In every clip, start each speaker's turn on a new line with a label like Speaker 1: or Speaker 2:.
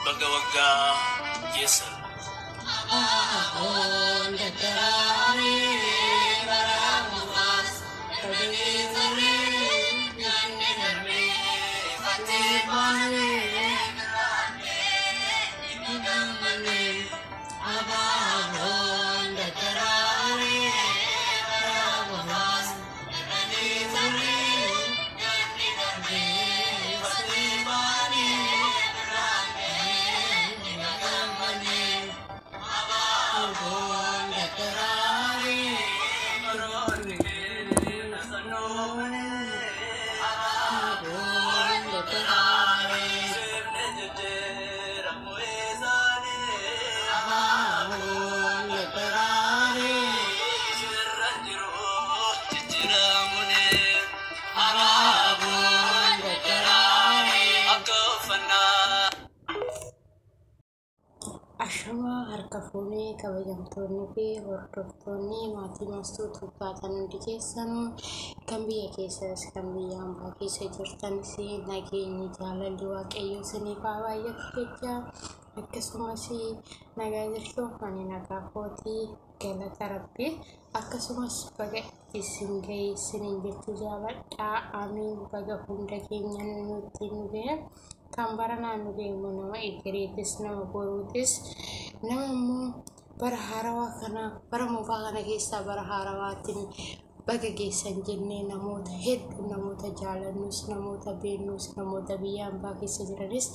Speaker 1: baga waggaa geessan.
Speaker 2: Ashama harkafuni kabajamtoonni fi hordoftoonni maatii mastuu tuqqaatan hundi keessanuu kan biyya keessas kan biyya hambaa keessa jirtanis nageenyi jaalalli waaqayyoo isiniif haa baay'atu jecha akkasumas nagaa jirtu ani nagaa kootii galata rabbii akkasumas baga isin ga'e isiniin jechuu jaaladhaa amiin baga hunda keenya nutti nu ga'e kan baranaa nu deemu nama egereetis nama boruutis nama immoo bara haarawaa kana bara moofaa kana keessaa bara haarawaatiin baga geessan jennee namoota hedduu namoota jaalannus namoota beennus namoota biyya hambaa keessa jiranis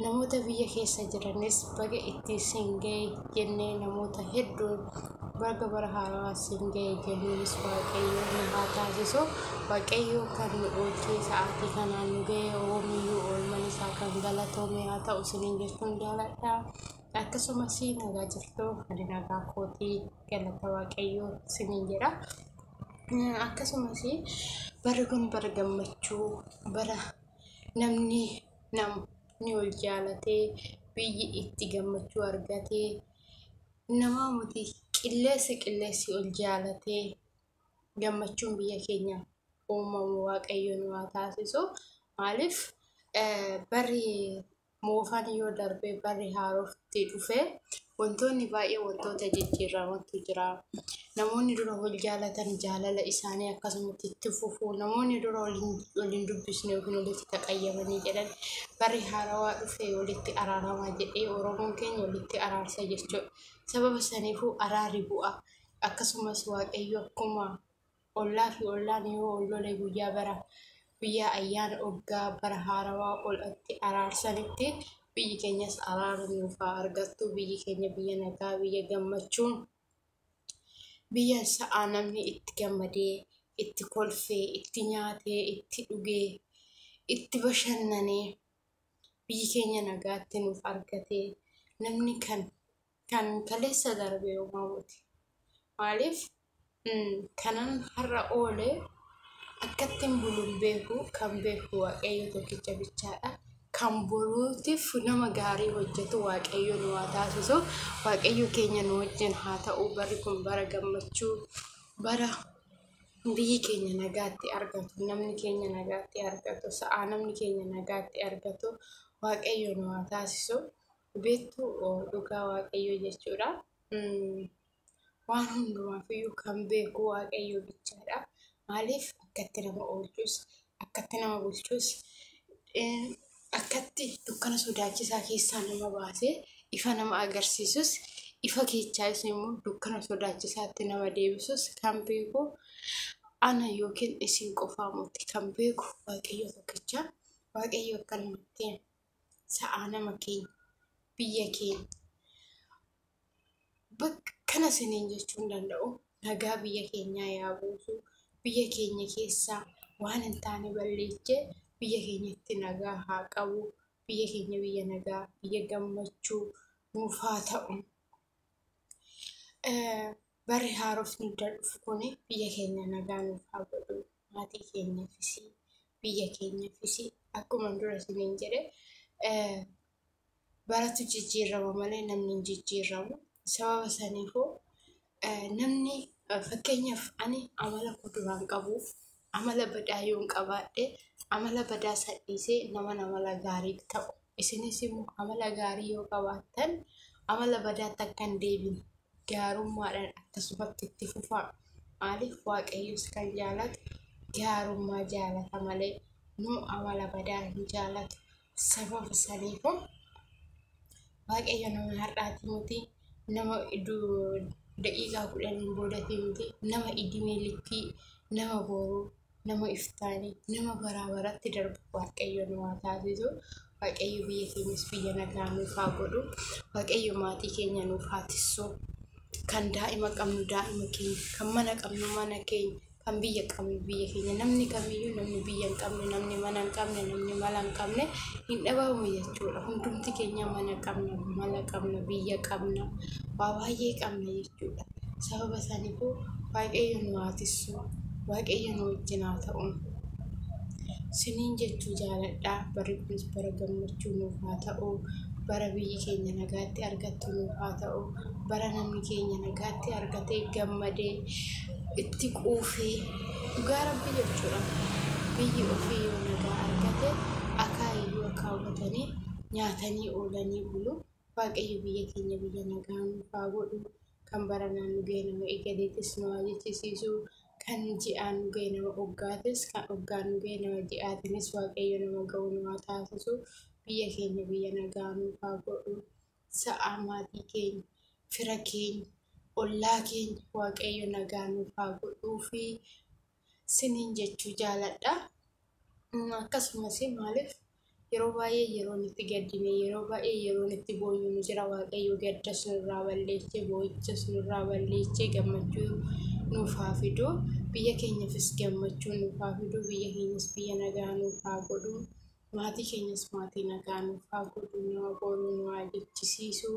Speaker 2: namoota biyya keessa jiranis baga itti isin ga'e jennee namoota hedduu baga bara haarawaa isin ga'e jennuunis waaqayyoo nu haa taasisu waaqayyoo kan nu oolchee sa'aatii kanaan nu ga'e oomiyyuu oolman isaa kan galatoome haa ta'u isiniin jechuun jaaladhaa akkasumas nagaa jirtu ani nagaa kootii galata waaqayyoo isiniin jedha. Akkasumas bara kun bara gammachuu bara namni ol jaalatee biyyi itti gammachuu argatee nama muti qilleensi ol jaalatee gammachuun biyya keenya uumamu waaqayyo nu haa taasisu maaliif barri moofaan yoo darbee barri haarofti dhufee wantoonni baay'ee wantoota jijjiiramantu jira. Namoonni dura wal jaalatan jaalala isaanii akkasumatti itti fufu namoonni dura waliin dubbisne yookiin walitti taqayyamanii jedhan barri haarawaa dhufee walitti araaramaa jedhee Oromoon keenya walitti araarsa jechuudha. Sababa saniifuu araarri bu'a akkasumas waaqayyo akkuma ollaa fi ollaan yoo ollole guyyaa ayyaana oggaa bara haarawaa olatti araarsanitti biyyi keenyas araara nuuf haa argattu biyyi keenya biyya nagaa biyya gammachuun biyya sa'aa namni itti gammadee itti kolfee itti nyaatee itti dhugee itti bashannanee biyyi keenya nagaatti nuuf argatee namni kan kaleessa darbee uumamuuti maaliif kanan har'a oolee akkattiin buluun beeku kan beeku waaqayyo tokkicha bichaadha kan boruutiif nama gaarii hojjetu waaqayyo nu haa taasisu waaqayyo keenya nu wajjin haa ta'u barri kun bara gammachuu bara biyyi keenya nagaatti argatu namni keenya nagaatti argatu sa'aa namni keenya nagaatti argatu waaqayyo nu haa taasisu beektu dhugaa waaqayyo jechuudha waan hundumaafiyyuu kan beeku waaqayyo bichaadha maaliif akkatti nama oolchus akkatti nama bulchus akkatti dukkana sodaachisaa keessaa nama baasee ifa nama agarsiisus ifa keessaas immoo dukkana sodaachisaatti nama deebisus kan beeku ana yookiin isin qofaa miti kan beeku waaqayyo tokkicha waaqayyo akkanumatti sa'aa nama keenya biyya keenya kana isiniin jechuun danda'u nagaa biyya keenyaa yaa buusu biyya keenya keessaa waan hin taane balleessee biyya keenyatti nagaa haa qabu biyya keenya biyya nagaa biyya gammachuu nuuf haa ta'u barri haarofni dhufu kun biyya keenya nagaa nuuf haa godhu maatii keenyaafis biyya keenyaafis akkuma dura isiniin jedhe baratu jijjiirama malee namni hin jijjiiramu sababa saniifuu namni fakkeenyaaf ani amala kuduraan qabu amala badaa yoon qabaadhe amala badaa sadhiisee nama amala gaarii ta'u isinis immoo amala gaarii yoo qabaattan amala badaatti akka hin deebine gaarummaadhaan akkasumatti itti fufaa. Maaliif Waaqayyos kan jaalatu gaarummaa jaalata malee nu amala badaa hin jaalatu. Sababa saniifuu Waaqayyo nama har'aati miti, nama daqiiqaa 10 boodatti miti, nama idimee likkii, nama boruu, nama iftaanii, nama baraa baratti darbu Waaqayyo nu haa taasisu. Waaqayyo biyya keenyas biyya nagaa nuuf haa godhu. Waaqayyo maatii keenya nuuf haa tissu. Kan daa'ima qabnu daa'ima keenya, kan mana qabnu mana keenya, kan biyya qabnu biyya keenya. Namni kamiyyuu namni biyya hin qabne, namni mana hin qabne, namni mala hin qabne hin dhabamu jechuudha. Hundumti keenya mana qabna, mala qabna, biyya qabna, waa baay'ee qabna jechuudha. Sababa saniifuu Waaqayyo nu haa tissu. Waaqayyo nu wajjin haa ta'u. Siniin jechuu jaaladhaa. Barri kunis bara gammachuu nuuf haa ta'u. Bara biyyi keenya nagaatti argattu nuuf haa ta'u. Bara namni keenya nagaatti argatee gammadee itti quufee dhugaa Rabbi jechuudha. Biyyi ofii yoo nagaa argate akaayiyyuu akaawwatanii nyaatanii oolanii bulu. Waaqayyo biyya keenya biyya nagaa nuuf haa godhu. Kan bara naannu ga'e nama eegaleetis nu haa jechisiisu. Kan ji'aan nu ga'e nama oggaatis, kan oggaan nu ga'e nama ji'aatinis Waaqayyo nama ga'u nu haa taasisu. Biyya keenya biyya nagaa nuuf haa godhu. Sa'a maatii keenya, fira keenya, ollaa keenya Waaqayyo nagaa nuuf haa godhuu fi siniin jechuu jaaladha. Akkasumas maaliif yeroo baay'ee yeroo itti gaddine, yeroo baay'ee yeroo itti boonyu nu jira. Waaqayyo gaddas nurraa balleessee, boo'ichas nurraa balleessee gammachuu nuuf haa fidu. Biyya keenyaafis gammachuu nuuf haa fidu. Biyya keenyas biyya nagaa nuuf haa godhu. Maatii keenyas maatii nagaa nuuf haa godhu. Nama boruu nu haa jechisiisu.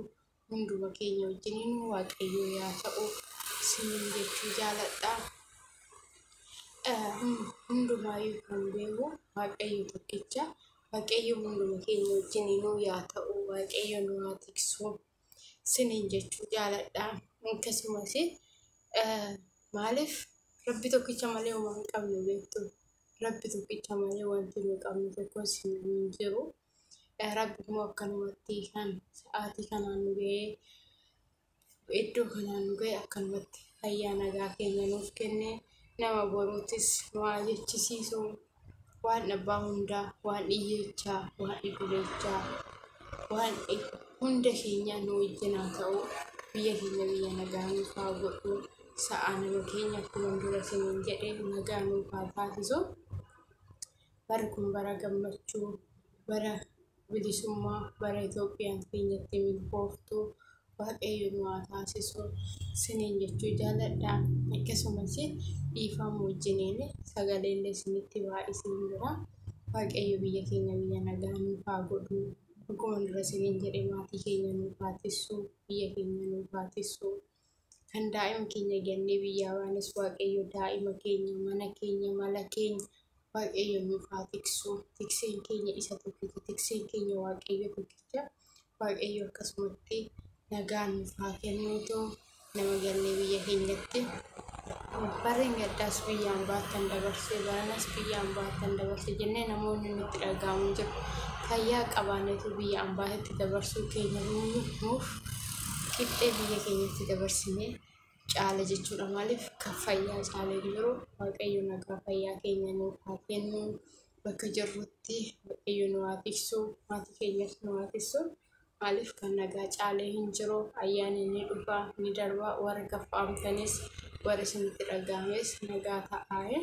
Speaker 2: Hunduma keenya wajjiniin Waaqayyo yaa ta'u siniin jechuu jaaladha. Hundumaayyuu kan beeku Waaqayyo tokkicha. Waaqayyo hunduma keenya wajjiniin yaa ta'u. Waaqayyo nu haa tiksu. Siniin jechuu jaaladha. Akkasumas maaliif Rabbi tokkicha malee waan hin qabne beektu. Rabbi tokkicha malee wanti nu qabnu tokkos hin jiru. Rabbi immoo akkanumatti kan sa'aatii kanaan nu ga'ee iddoo kanaan nu ga'e akkanumatti fayyaa nagaa keenya nuuf kenne. Nama boruutis nu haa jechisiisu. Waan abbaa hundaa, waan dhiyyechaa, waan iduleechaa, waan hunda keenya nu wajjin haa ta'u. Biyya keenya biyya nagaa nuuf haa godhu. Sa'a nama keenya akkuma dura siniin jedhee nagaa nuuf haa taasisu. Barri kun bara gammachuu, bara bilisummaa, bara Itoophiyaan keenyatti milkooftu Waaqayyo nu haa taasisu. Siniin jechuu jaaladha. Akkasumas dhiifama wajjiniin sagaleellee isinitti baay'iseen jira. Waaqayyo biyya keenya biyya nagaa nuuf haa godhu. Akkuma dura siniin jedhee maatii keenya nuuf haa tissu, biyya keenya nuuf haa tissu. Kan daa'ima keenya gannee biyyaa waanis Waaqayyo daa'ima keenya, mana keenya, mala keenya Waaqayyo nuuf haa tiksu. Tikseen keenya isa tokkicha, tikseen keenya Waaqayyo tokkicha. Waaqayyo akkasumatti nagaa nuuf haa kennuutu nama gannee biyya keenyatti. Barreen gaddaas biyyaan baattan dabarsee, baranas biyyaan baattan dabarsee jennee namoonni nutti dhaga'amu jiru. Fayyaa qabaannetu biyya ambaatetti dabarsuu keenya nuuf qixxee biyya keenyatti dabarsinee caala jechuudha. Maaliif kan fayyaa caalee jiru Waaqayyo nagaa fayyaa keenya nuuf haa kennu. Bakka jirrutti Waaqayyo nu haa tiksu. Maatii keenyas nu haa tiksu. Maaliif kan nagaa caalee hin jiru. Ayyaanni ni dhufa, ni darba. Warra gaffaamtanis, warra isinitti dhaga'ames nagaa ta'aa.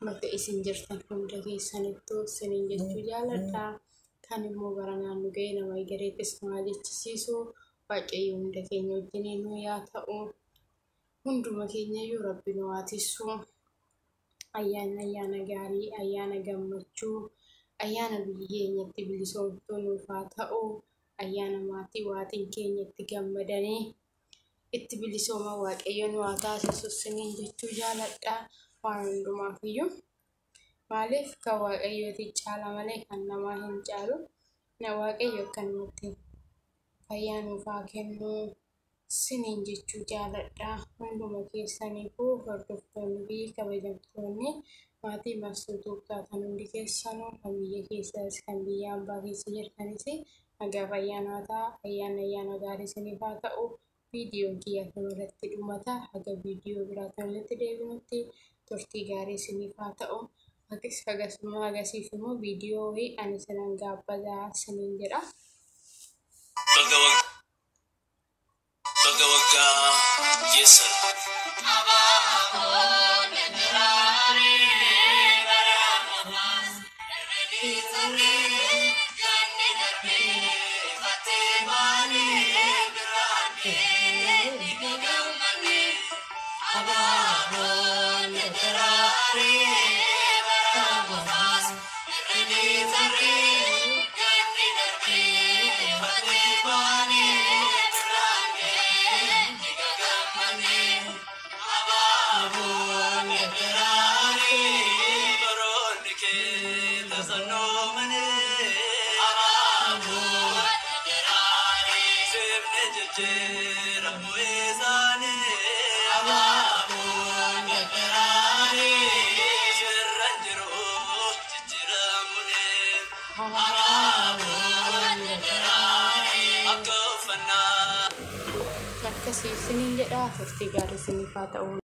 Speaker 2: Bakka isin jirtan hunda keessanittuu siniin jechuu jaaladha. Kan immoo bara naannu ga'e nama egereetis nu haa jechisiisu. Waaqayyo hunda keenya wajjiniin nu yaa ta'u. Hunduma keenyayyuu Rabbi nu haa tissu. Ayyaana gaarii, ayyaana gammachuu, ayyaana biyyi keenyatti bilisoomtuu nuuf haa ta'u. Ayyaana maatii waatiin keenya itti gammadanii itti bilisooma Waaqayyo nu haa taasisu siniin jechuu jaaladha. Waan hundumaafiyyuu maaliif kan Waaqayyooti caala malee kan namaa hin caalu. Na Waaqayyo akkanumatti fayyaa nuuf haa kennu. sinin jechuu jaaladha. Hunduma keessaniifuu hordoftoonni fi kabajamtoonni maatii Mastuu taatan hundi keessanuu kan biyya keessas kan biyya ambaa keessa jirtanis nagaa fayyanataa ayyaana gaarii isiniif haa ta'u. Viidiyoon kiyya kanarratti dhumata. Haga viidiyoo biraatiin walitti deebinutti turtii gaarii isiniif haa ta'u. Agasiif immoo viidiyoo ani sinan gaabbataa isiniin jedha.
Speaker 1: Baga yesan.
Speaker 2: Akkasii isiniin jedha. Turtii gaarii isiniif haa ta'u.